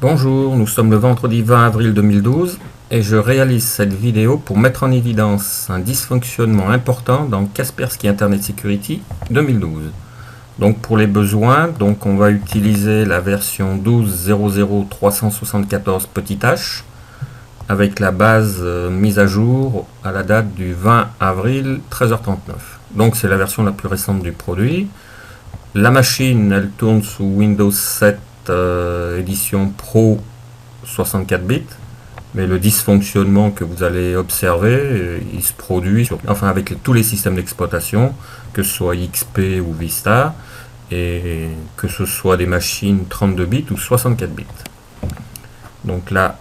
Bonjour, nous sommes le vendredi 20 avril 2012 et je réalise cette vidéo pour mettre en évidence un dysfonctionnement important dans Kaspersky Internet Security 2012. Donc pour les besoins, on va utiliser la version 12.00.374 h avec la base mise à jour à la date du 20 avril 13h39. Donc c'est la version la plus récente du produit. La machine, elle tourne sous Windows 7 édition Pro 64 bits, mais le dysfonctionnement que vous allez observer, il se produit avec tous les systèmes d'exploitation, que ce soit XP ou Vista, et que ce soit des machines 32 bits ou 64 bits. Donc là,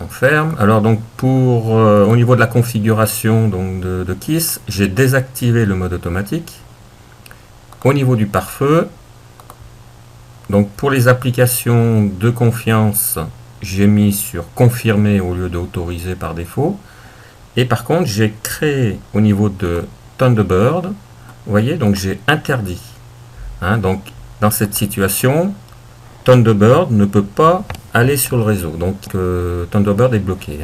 on ferme. Alors donc au niveau de la configuration de KISS, j'ai désactivé le mode automatique. Au niveau du pare-feu, donc pour les applications de confiance, j'ai mis sur confirmer au lieu d'autoriser par défaut. Et par contre, j'ai créé au niveau de Thunderbird, vous voyez, donc j'ai interdit. Donc dans cette situation, Thunderbird ne peut pas aller sur le réseau. Donc Thunderbird est bloqué.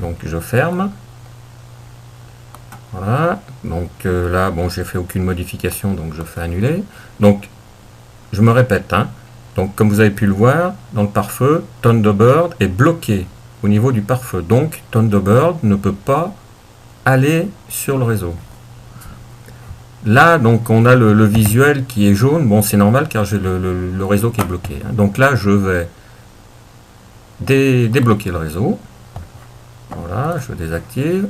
Donc je ferme. Voilà. Donc là, j'ai fait aucune modification, donc je fais annuler. Donc je me répète, donc comme vous avez pu le voir, dans le pare-feu, Thunderbird est bloqué au niveau du pare-feu. Donc Thunderbird ne peut pas aller sur le réseau. Là, donc on a le visuel qui est jaune. Bon, c'est normal car j'ai le réseau qui est bloqué. Donc là, je vais débloquer le réseau. Voilà, je désactive.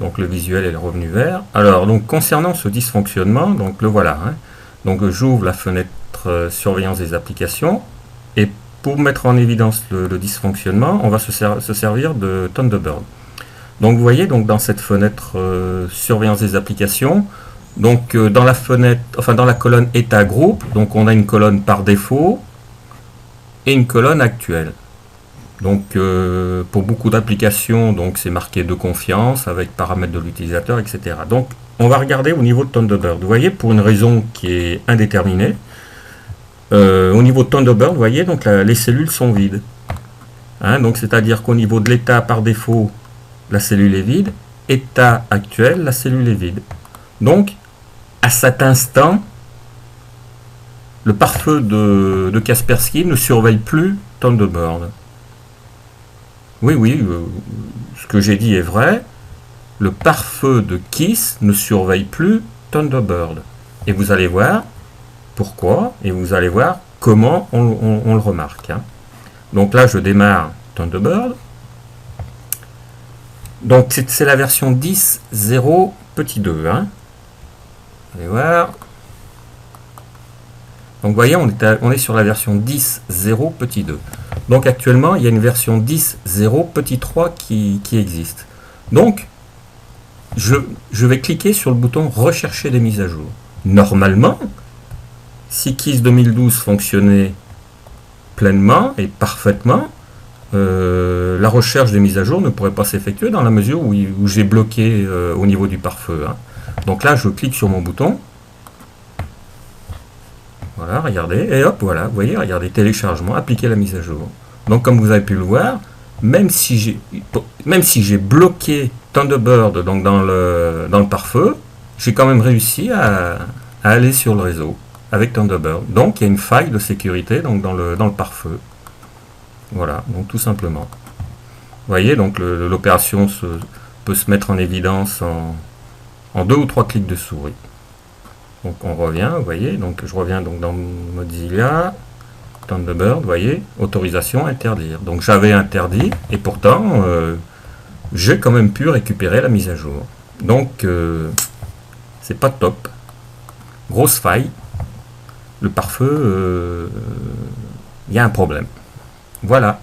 Donc le visuel est revenu vert. Alors, donc concernant ce dysfonctionnement, donc le voilà. Donc j'ouvre la fenêtre surveillance des applications, et pour mettre en évidence le dysfonctionnement, on va se servir de Thunderbird. Donc vous voyez, donc dans cette fenêtre surveillance des applications, donc dans la fenêtre, dans la colonne état groupe, donc on a une colonne par défaut et une colonne actuelle. Donc pour beaucoup d'applications, donc c'est marqué de confiance avec paramètres de l'utilisateur, etc. Donc on va regarder au niveau de Thunderbird. Vous voyez, pour une raison qui est indéterminée, au niveau de Thunderbird, vous voyez, donc les cellules sont vides. Donc c'est-à-dire qu'au niveau de l'état par défaut, la cellule est vide. État actuel, la cellule est vide. Donc, à cet instant, le pare-feu de Kaspersky ne surveille plus Thunderbird. Oui, ce que j'ai dit est vrai. Le pare-feu de KISS ne surveille plus Thunderbird. Et vous allez voir pourquoi, et vous allez voir comment on le remarque. Donc là, je démarre Thunderbird. Donc c'est la version 10.0 petit 2. Allez voir. Donc vous voyez, on est sur la version 10.0 petit 2. Donc actuellement, il y a une version 10.0 petit 3 qui existe. Donc, je vais cliquer sur le bouton rechercher des mises à jour. Normalement, si KISS 2012 fonctionnait pleinement et parfaitement, la recherche des mises à jour ne pourrait pas s'effectuer dans la mesure où j'ai bloqué au niveau du pare-feu. Donc là, je clique sur mon bouton. Voilà, regardez, et hop, voilà, vous voyez, regardez, téléchargement, appliquer la mise à jour. Donc comme vous avez pu le voir, même si j'ai bloqué Thunderbird donc dans le pare-feu, j'ai quand même réussi à aller sur le réseau avec Thunderbird. Donc il y a une faille de sécurité donc dans le pare-feu. Voilà, donc tout simplement. Vous voyez, donc l'opération peut se mettre en évidence en 2 ou 3 clics de souris. Donc on revient, vous voyez, donc je reviens donc dans Mozilla, Thunderbird, vous voyez, autorisation, interdire. Donc j'avais interdit, et pourtant, j'ai quand même pu récupérer la mise à jour. Donc, c'est pas top. Grosse faille. Le pare-feu, il y a un problème. Voilà.